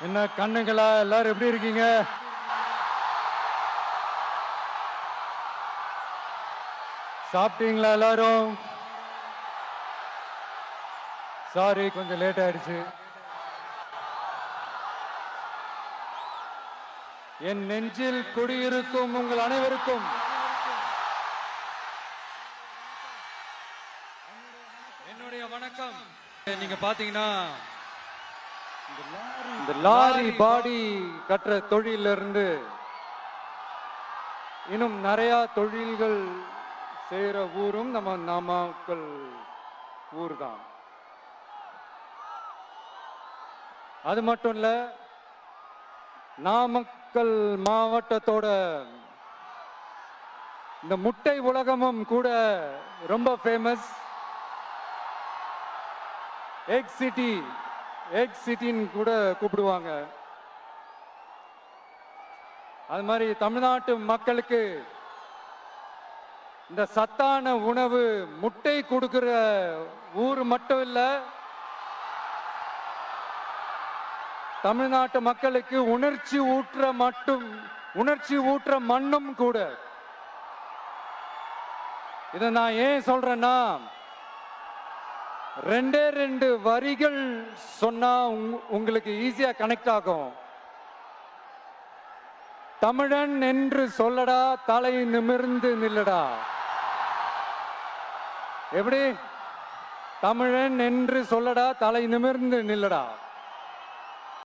என்ன கண்ணுங்களா, எல்லாரும் எப்படி இருக்கீங்க? சாப்பிட்டீங்களா எல்லாரும்? சாரி, கொஞ்சம் லேட் ஆயிடுச்சு. என் நெஞ்சில் குடியிருக்கும் உங்கள் அனைவருக்கும் என்னுடைய வணக்கம். நீங்க பாத்தீங்கன்னா இந்த லாரி பாடி கட்டுற தொழில இருந்து இன்னும் நிறைய தொழில்கள் செய்யற ஊரும் நம்ம நாமக்கல் ஊர் தான். அது மட்டும் இல்ல, நாமக்கல் மாவட்டத்தோட இந்த முட்டை உலகமும் கூட ரொம்ப ஃபேமஸ். எக் சிட்டின்னு கூட கூப்பிடுவாங்க. அது மாதிரி தமிழ்நாட்டு மக்களுக்கு இந்த சத்தான உணவு முட்டை கொடுக்கிற ஊர் மட்டும் இல்ல, தமிழ்நாட்டு மக்களுக்கு உணர்ச்சி ஊற்ற மண்ணும் கூட. இதை நான் ஏன் சொல்றேன்னா, ரெண்டு வரிகள் சொன்னா உங்களுக்கு ஈஸியா கனெக்ட் ஆகும். தமிழன் என்று சொல்லடா, தலை நிமிர்ந்து நில்லடா. எப்படி? தமிழன் என்று சொல்லடா, தலை நிமிர்ந்து நில்லடா.